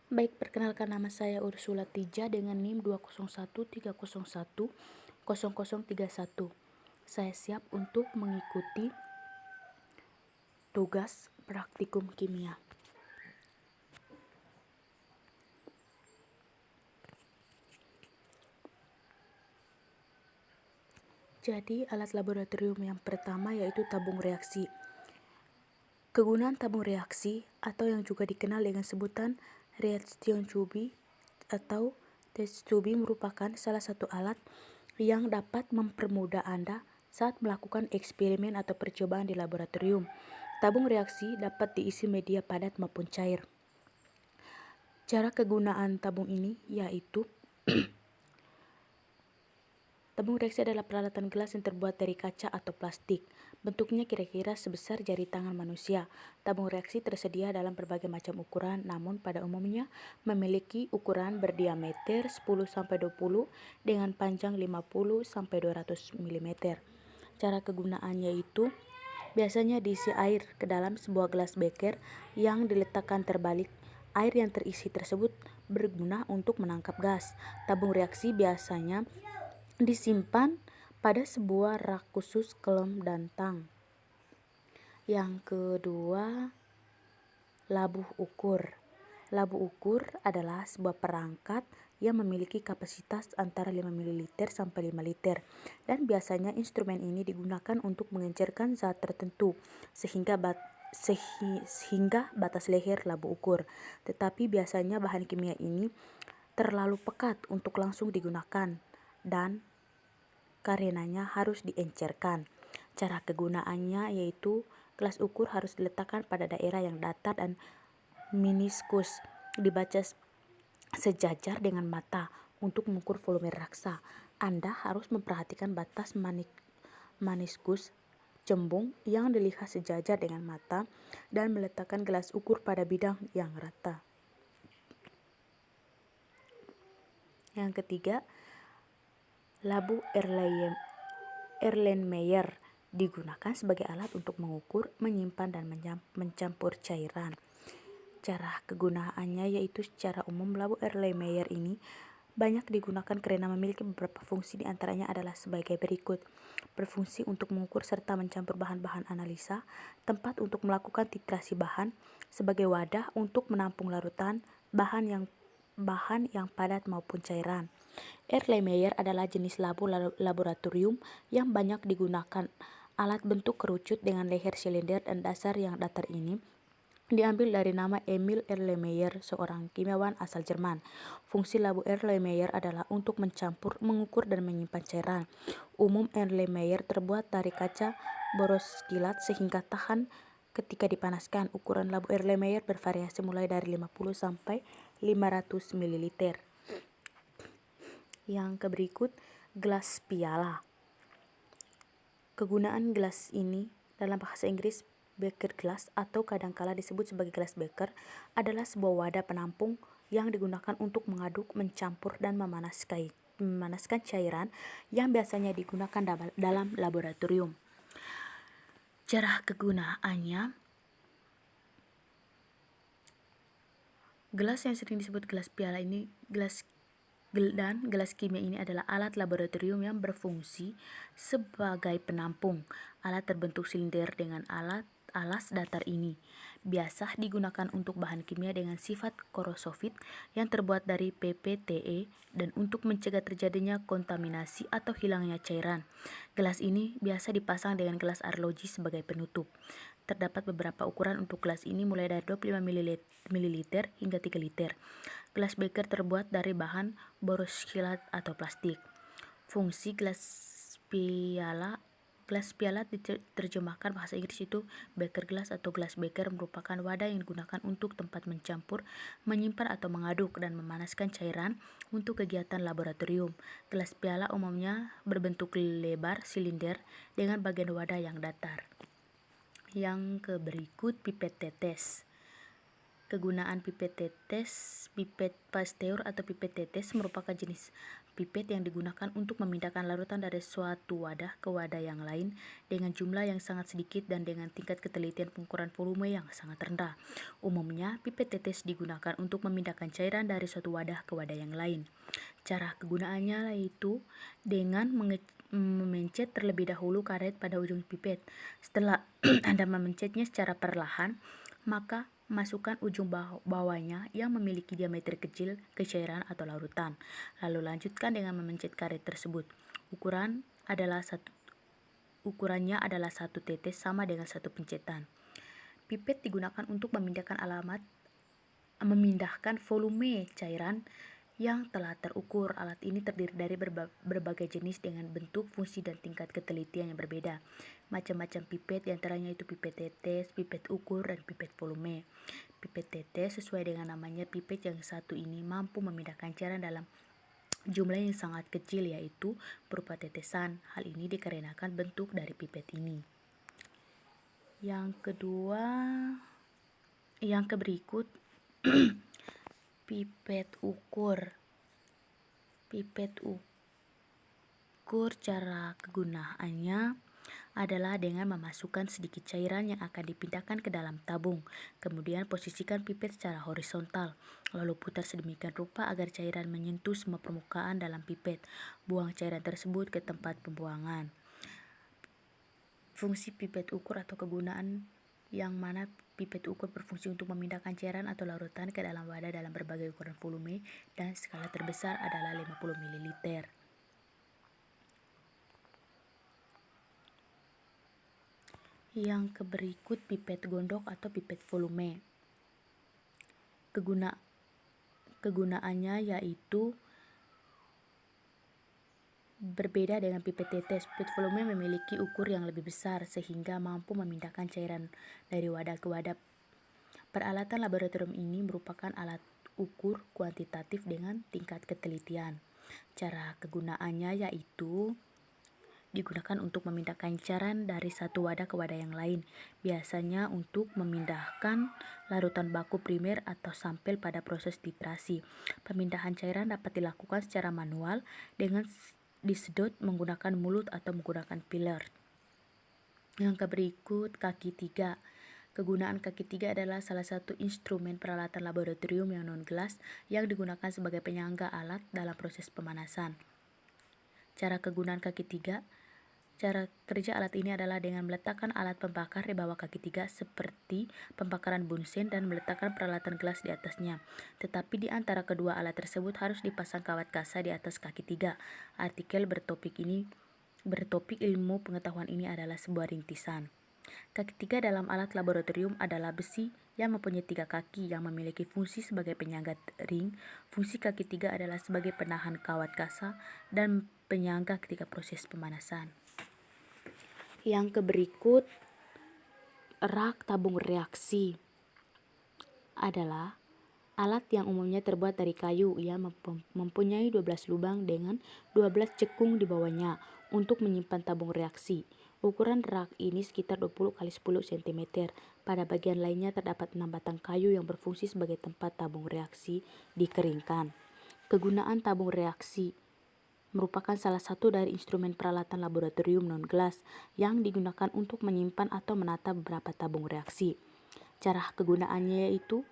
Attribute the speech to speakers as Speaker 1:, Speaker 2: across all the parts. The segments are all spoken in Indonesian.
Speaker 1: Baik, perkenalkan nama saya Ursula Tija dengan NIM 20130100031. Saya siap untuk mengikuti tugas praktikum kimia. Jadi, alat laboratorium yang pertama yaitu tabung reaksi. Kegunaan tabung reaksi atau yang juga dikenal dengan sebutan Reaktionstube atau test tube merupakan salah satu alat yang dapat mempermudah Anda saat melakukan eksperimen atau percobaan di laboratorium. Tabung reaksi dapat diisi media padat maupun cair. Cara kegunaan tabung ini yaitu tabung reaksi adalah peralatan gelas yang terbuat dari kaca atau plastik. Bentuknya kira-kira sebesar jari tangan manusia. Tabung reaksi tersedia dalam berbagai macam ukuran, namun pada umumnya memiliki ukuran berdiameter 10-20 dengan panjang 50-200 mm. Cara kegunaannya itu biasanya diisi air ke dalam sebuah gelas beker yang diletakkan terbalik. Air yang terisi tersebut berguna untuk menangkap gas. Tabung reaksi biasanya disimpan pada sebuah rak khusus kelom dan tang. Yang kedua, labuh ukur. Labuh ukur adalah sebuah perangkat yang memiliki kapasitas antara 5 ml sampai 5 liter dan biasanya instrumen ini digunakan untuk mengencerkan zat tertentu sehingga batas leher labuh ukur. Tetapi biasanya bahan kimia ini terlalu pekat untuk langsung digunakan dan karenanya harus diencerkan. Cara kegunaannya yaitu gelas ukur harus diletakkan pada daerah yang datar dan meniskus, dibaca sejajar dengan mata untuk mengukur volume raksa. Anda harus memperhatikan batas meniskus cembung yang dilihat sejajar dengan mata dan meletakkan gelas ukur pada bidang yang rata. Yang ketiga, labu Erlenmeyer digunakan sebagai alat untuk mengukur, menyimpan, dan mencampur cairan. Cara kegunaannya yaitu secara umum labu Erlenmeyer ini banyak digunakan karena memiliki beberapa fungsi, diantaranya adalah sebagai berikut. Berfungsi untuk mengukur serta mencampur bahan-bahan analisa, tempat untuk melakukan titrasi bahan, sebagai wadah untuk menampung larutan, bahan yang padat maupun cairan. Erlenmeyer adalah jenis labu laboratorium yang banyak digunakan. Alat bentuk kerucut dengan leher silinder dan dasar yang datar ini diambil dari nama Emil Erlenmeyer, seorang kimiawan asal Jerman. Fungsi labu Erlenmeyer adalah untuk mencampur, mengukur, dan menyimpan cairan. Umum Erlenmeyer terbuat dari kaca boroskilat sehingga tahan ketika dipanaskan. Ukuran labu Erlenmeyer bervariasi mulai dari 50 sampai 500 ml. Yang berikut, gelas piala. Kegunaan gelas ini dalam bahasa Inggris beker glass atau kadangkala disebut sebagai gelas beker adalah sebuah wadah penampung yang digunakan untuk mengaduk, mencampur, dan memanaskan cairan yang biasanya digunakan dalam laboratorium. Cara kegunaannya, gelas yang sering disebut gelas piala ini gelas kimia ini adalah alat laboratorium yang berfungsi sebagai penampung. Alat terbentuk silinder dengan alas datar ini biasa digunakan untuk bahan kimia dengan sifat korosofit yang terbuat dari PPTE dan untuk mencegah terjadinya kontaminasi atau hilangnya cairan. Gelas ini biasa dipasang dengan gelas arloji sebagai penutup. Terdapat beberapa ukuran untuk gelas ini mulai dari 25 ml hingga 3 liter. Gelas beker terbuat dari bahan boroskilat atau plastik. Fungsi gelas piala diterjemahkan bahasa Inggris itu beker glass atau gelas beker merupakan wadah yang digunakan untuk tempat mencampur, menyimpan atau mengaduk dan memanaskan cairan untuk kegiatan laboratorium. Gelas piala umumnya berbentuk lebar silinder dengan bagian wadah yang datar. Yang berikut, pipet tetes. Kegunaan pipet tetes, pipet pasteur atau pipet tetes merupakan jenis pipet yang digunakan untuk memindahkan larutan dari suatu wadah ke wadah yang lain dengan jumlah yang sangat sedikit dan dengan tingkat ketelitian pengukuran volume yang sangat rendah. Umumnya, pipet tetes digunakan untuk memindahkan cairan dari suatu wadah ke wadah yang lain. Cara kegunaannya yaitu dengan memencet terlebih dahulu karet pada ujung pipet. Setelah Anda memencetnya secara perlahan, maka masukkan ujung bawahnya yang memiliki diameter kecil ke cairan atau larutan. Lalu lanjutkan dengan memencet karet tersebut. Ukurannya adalah 1 tetes sama dengan 1 pencetan. Pipet digunakan untuk memindahkan volume cairan yang telah terukur. Alat ini terdiri dari berbagai jenis dengan bentuk, fungsi, dan tingkat ketelitian yang berbeda. Macam-macam pipet diantaranya itu pipet tetes, pipet ukur, dan pipet volume. Pipet tetes sesuai dengan namanya, pipet yang satu ini mampu memindahkan cairan dalam jumlah yang sangat kecil, yaitu berupa tetesan. Hal ini dikarenakan bentuk dari pipet ini. Yang berikut pipet ukur. Pipet ukur cara kegunaannya adalah dengan memasukkan sedikit cairan yang akan dipindahkan ke dalam tabung. Kemudian posisikan pipet secara horizontal, lalu putar sedemikian rupa agar cairan menyentuh semua permukaan dalam pipet. Buang cairan tersebut ke tempat pembuangan. Fungsi pipet ukur atau kegunaan yang mana pipet ukur berfungsi untuk memindahkan cairan atau larutan ke dalam wadah dalam berbagai ukuran volume dan skala terbesar adalah 50 ml. Yang berikut pipet gondok atau pipet volume. Kegunaannya yaitu berbeda dengan pipet tetes. Pipet volume memiliki ukur yang lebih besar sehingga mampu memindahkan cairan dari wadah ke wadah. Peralatan laboratorium ini merupakan alat ukur kuantitatif dengan tingkat ketelitian. Cara kegunaannya yaitu digunakan untuk memindahkan cairan dari satu wadah ke wadah yang lain, biasanya untuk memindahkan larutan baku primer atau sampel pada proses titrasi. Pemindahan cairan dapat dilakukan secara manual dengan disedot menggunakan mulut atau menggunakan filler. Yang berikut kaki 3. Kegunaan kaki 3 adalah salah satu instrumen peralatan laboratorium yang non-gelas yang digunakan sebagai penyangga alat dalam proses pemanasan. Cara kegunaan kaki 3. Cara kerja alat ini adalah dengan meletakkan alat pembakar di bawah kaki 3 seperti pembakaran bunsen dan meletakkan peralatan gelas di atasnya. Tetapi di antara kedua alat tersebut harus dipasang kawat kasa di atas kaki 3. Artikel bertopik ilmu pengetahuan ini adalah sebuah rintisan. Kaki 3 dalam alat laboratorium adalah besi yang mempunyai 3 kaki yang memiliki fungsi sebagai penyangga ring. Fungsi kaki 3 adalah sebagai penahan kawat kasa dan penyangga ketika proses pemanasan. Yang berikut rak tabung reaksi adalah alat yang umumnya terbuat dari kayu yang mempunyai 12 lubang dengan 12 cekung di bawahnya untuk menyimpan tabung reaksi. Ukuran rak ini sekitar 20 x 10 cm. Pada bagian lainnya terdapat 6 batang kayu yang berfungsi sebagai tempat tabung reaksi dikeringkan. Kegunaan tabung reaksi merupakan salah satu dari instrumen peralatan laboratorium non-gelas yang digunakan untuk menyimpan atau menata beberapa tabung reaksi. Cara kegunaannya yaitu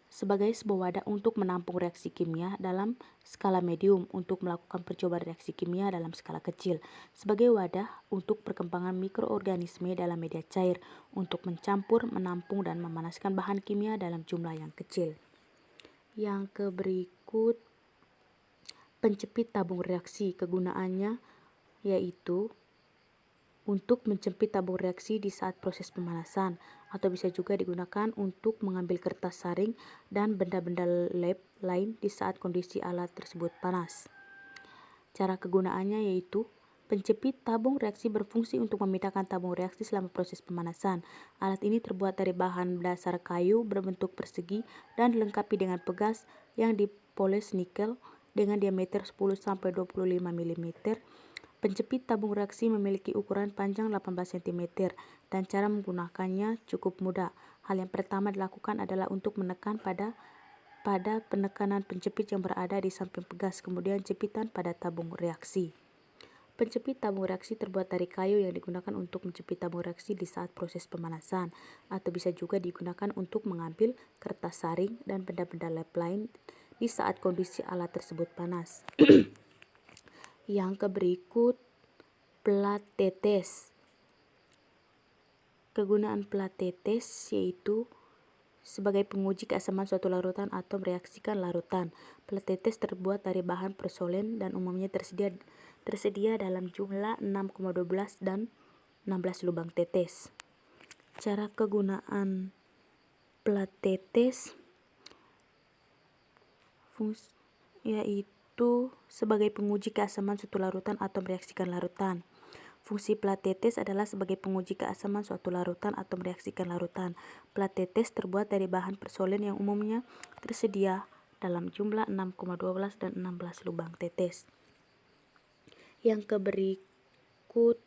Speaker 1: sebagai sebuah wadah untuk menampung reaksi kimia dalam skala medium, untuk melakukan percobaan reaksi kimia dalam skala kecil, sebagai wadah untuk perkembangan mikroorganisme dalam media cair, untuk mencampur, menampung, dan memanaskan bahan kimia dalam jumlah yang kecil. Yang berikut pencepit tabung reaksi. Kegunaannya yaitu untuk menjepit tabung reaksi di saat proses pemanasan, atau bisa juga digunakan untuk mengambil kertas saring dan benda-benda lab lain di saat kondisi alat tersebut panas. Cara kegunaannya yaitu penjepit tabung reaksi berfungsi untuk memindahkan tabung reaksi selama proses pemanasan. Alat ini terbuat dari bahan dasar kayu berbentuk persegi dan dilengkapi dengan pegas yang dipoles nikel dengan diameter 10-25 mm Penjepit tabung reaksi memiliki ukuran panjang 18 cm dan cara menggunakannya cukup mudah. Hal yang pertama dilakukan adalah untuk menekan pada penekanan penjepit yang berada di samping pegas, kemudian jepitan pada tabung reaksi. Penjepit tabung reaksi terbuat dari kayu yang digunakan untuk menjepit tabung reaksi di saat proses pemanasan, atau bisa juga digunakan untuk mengambil kertas saring dan benda-benda lab lain di saat kondisi alat tersebut panas. Yang berikut, plat tetes. Kegunaan plat tetes yaitu sebagai penguji keasaman suatu larutan atau mereaksikan larutan. Plat tetes terbuat dari bahan porsolen dan umumnya tersedia dalam jumlah 6,12 dan 16 lubang tetes. Cara kegunaan plat tetes yaitu sebagai penguji keasaman suatu larutan atau mereaksikan larutan. Fungsi plat tetes adalah sebagai penguji keasaman suatu larutan atau mereaksikan larutan. Plat tetes terbuat dari bahan porsolen yang umumnya tersedia dalam jumlah 6,12 dan 16 lubang tetes. Yang berikut,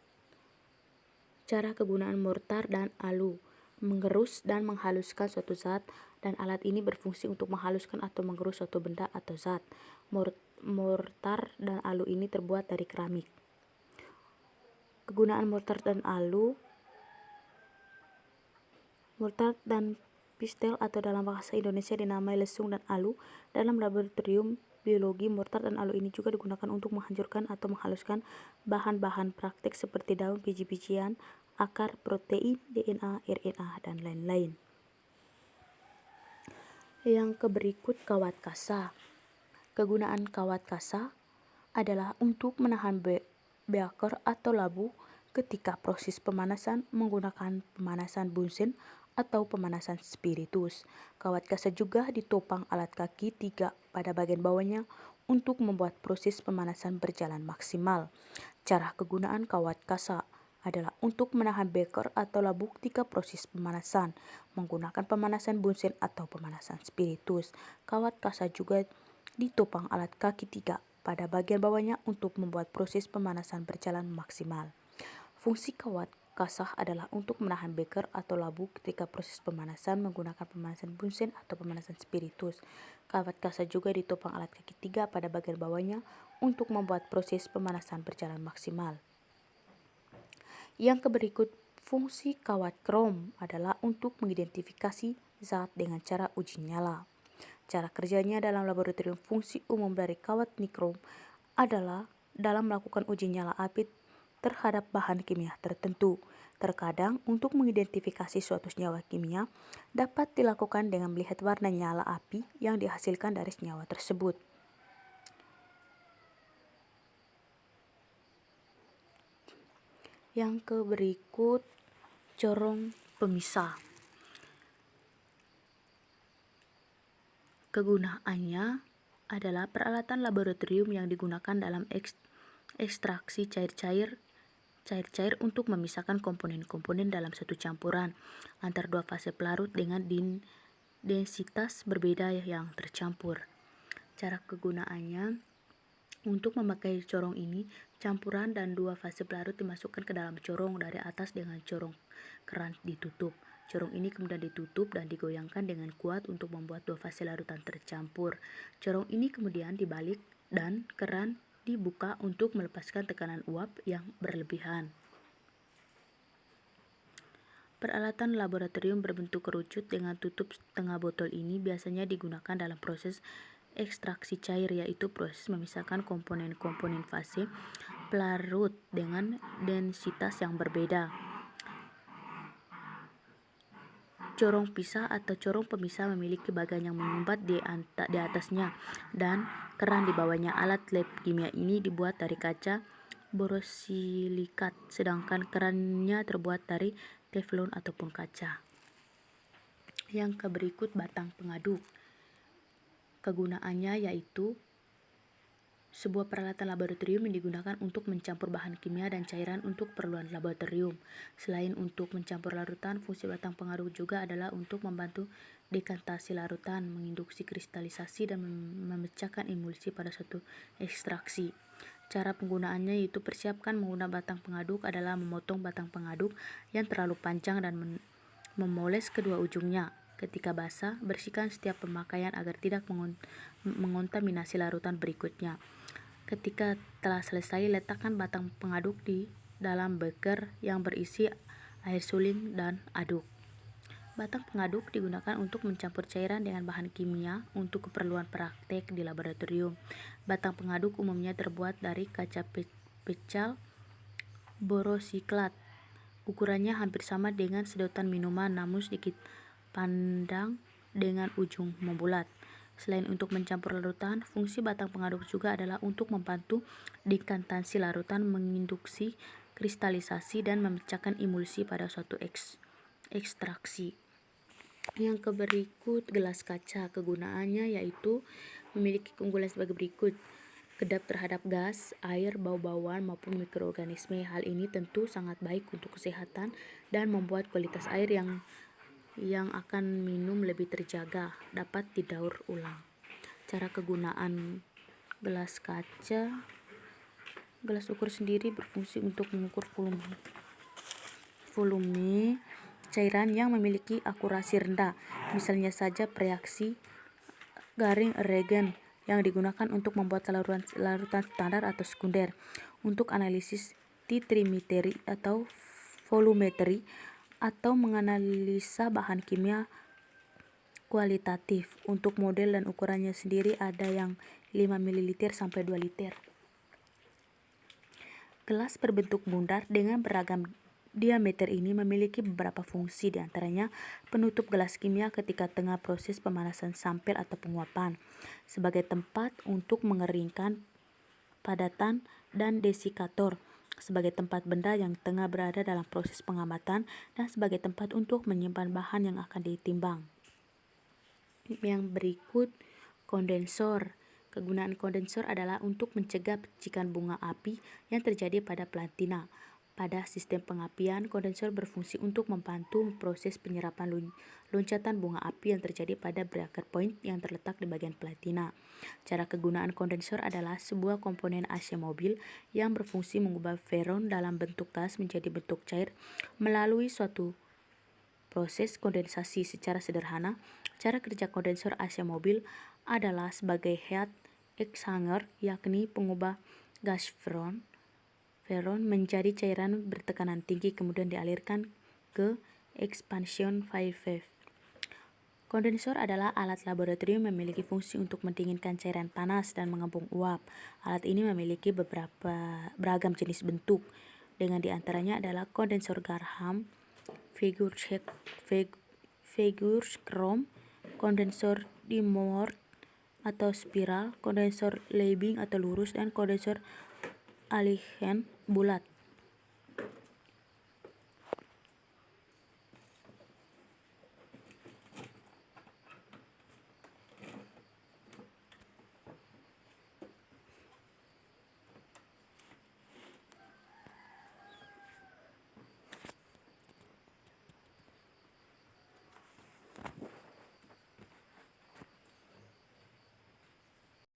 Speaker 1: cara kegunaan mortar dan alu. Mengerus dan menghaluskan suatu zat, dan alat ini berfungsi untuk menghaluskan atau mengerus suatu benda atau zat. Mortar dan alu ini terbuat dari keramik. Kegunaan mortar dan pistel atau dalam bahasa Indonesia dinamai lesung dan alu. Dalam laboratorium biologi, mortar dan alu ini juga digunakan untuk menghancurkan atau menghaluskan bahan-bahan praktik seperti daun, biji-bijian, akar, protein, DNA, RNA, dan lain-lain. Yang berikut, kawat kasa. Kegunaan kawat kasa adalah untuk menahan beaker atau labu ketika proses pemanasan menggunakan pemanasan bunsen atau pemanasan spiritus. Kawat kasa juga ditopang alat kaki 3 pada bagian bawahnya untuk membuat proses pemanasan berjalan maksimal. Cara kegunaan kawat kasa adalah untuk menahan beker atau labu ketika proses pemanasan menggunakan pemanasan bunsen atau pemanasan spiritus. Kawat kasa juga ditopang alat kaki 3 pada bagian bawahnya untuk membuat proses pemanasan berjalan maksimal. Fungsi kawat kasa adalah untuk menahan beker atau labu ketika proses pemanasan menggunakan pemanasan bunsen atau pemanasan spiritus. Kawat kasa juga ditopang alat kaki 3 pada bagian bawahnya untuk membuat proses pemanasan berjalan maksimal. Yang berikut, fungsi kawat krom adalah untuk mengidentifikasi zat dengan cara uji nyala. Cara kerjanya dalam laboratorium. Fungsi umum dari kawat nikrom adalah dalam melakukan uji nyala api terhadap bahan kimia tertentu. Terkadang untuk mengidentifikasi suatu senyawa kimia dapat dilakukan dengan melihat warna nyala api yang dihasilkan dari senyawa tersebut. Yang berikut, corong pemisah. Kegunaannya adalah peralatan laboratorium yang digunakan dalam ekstraksi cair-cair untuk memisahkan komponen-komponen dalam satu campuran antar dua fase pelarut dengan densitas berbeda yang tercampur. Cara kegunaannya, untuk memakai corong ini, campuran dan dua fase pelarut dimasukkan ke dalam corong dari atas dengan corong keran ditutup. Corong ini kemudian ditutup dan digoyangkan dengan kuat untuk membuat dua fase larutan tercampur. Corong ini kemudian dibalik dan keran dibuka untuk melepaskan tekanan uap yang berlebihan. Peralatan laboratorium berbentuk kerucut dengan tutup setengah botol ini biasanya digunakan dalam proses ekstraksi cair, yaitu proses memisahkan komponen-komponen fase pelarut dengan densitas yang berbeda. Corong pisah atau corong pemisah memiliki bagian yang menyumbat di atasnya dan keran di bawahnya. Alat lab kimia ini dibuat dari kaca borosilikat, sedangkan kerannya terbuat dari teflon ataupun kaca. Yang berikut, batang pengaduk. Kegunaannya yaitu sebuah peralatan laboratorium yang digunakan untuk mencampur bahan kimia dan cairan untuk keperluan laboratorium. Selain untuk mencampur larutan, fungsi batang pengaduk juga adalah untuk membantu dekantasi larutan, menginduksi kristalisasi, dan memecahkan emulsi pada suatu ekstraksi. Cara penggunaannya yaitu persiapkan menggunakan batang pengaduk adalah memotong batang pengaduk yang terlalu panjang dan memoles kedua ujungnya. Ketika basah, bersihkan setiap pemakaian agar tidak mengontaminasi larutan berikutnya. Ketika telah selesai, letakkan batang pengaduk di dalam beker yang berisi air suling dan aduk. Batang pengaduk digunakan untuk mencampur cairan dengan bahan kimia untuk keperluan praktek di laboratorium. Batang pengaduk umumnya terbuat dari kaca pecal borosiklat. Ukurannya hampir sama dengan sedotan minuman, namun sedikit pandang dengan ujung membulat. Selain untuk mencampur larutan, fungsi batang pengaduk juga adalah untuk membantu dekantansi larutan, menginduksi kristalisasi, dan memecahkan emulsi pada suatu ekstraksi. Yang berikut gelas kaca. Kegunaannya yaitu memiliki keunggulan sebagai berikut: kedap terhadap gas, air, bau-bauan maupun mikroorganisme. Hal ini tentu sangat baik untuk kesehatan dan membuat kualitas air yang akan minum lebih terjaga, dapat didaur ulang. Cara kegunaan gelas kaca. Gelas ukur sendiri berfungsi untuk mengukur volume cairan yang memiliki akurasi rendah, misalnya saja reaksi garing reagen yang digunakan untuk membuat larutan standar atau sekunder. Untuk analisis titrimetri atau volumetri atau menganalisa bahan kimia kualitatif. Untuk model dan ukurannya sendiri ada yang 5 ml sampai 2 liter. Gelas berbentuk bundar dengan beragam diameter ini memiliki beberapa fungsi, diantaranya penutup gelas kimia ketika tengah proses pemanasan sampel atau penguapan, sebagai tempat untuk mengeringkan padatan, dan desikator, sebagai tempat benda yang tengah berada dalam proses pengamatan, dan sebagai tempat untuk menyimpan bahan yang akan ditimbang. Yang berikut kondensor. Kegunaan kondensor adalah untuk mencegah percikan bunga api yang terjadi pada platina. Pada sistem pengapian, kondensor berfungsi untuk membantu proses penyerapan loncatan bunga api yang terjadi pada breaker point yang terletak di bagian platina. Cara kegunaan kondensor adalah sebuah komponen AC mobil yang berfungsi mengubah ferron dalam bentuk gas menjadi bentuk cair melalui suatu proses kondensasi. Secara sederhana, cara kerja kondensor AC mobil adalah sebagai heat exchanger, yakni pengubah gas ferron menjadi cairan bertekanan tinggi kemudian dialirkan ke expansion valve. Kondensor adalah alat laboratorium yang memiliki fungsi untuk mendinginkan cairan panas dan mengembung uap. Alat ini memiliki beragam jenis bentuk, dengan diantaranya adalah kondensor Graham, Figure-Chrome, kondensor Dimorth atau spiral, kondensor Liebing atau lurus, dan kondensor Alligent bulat.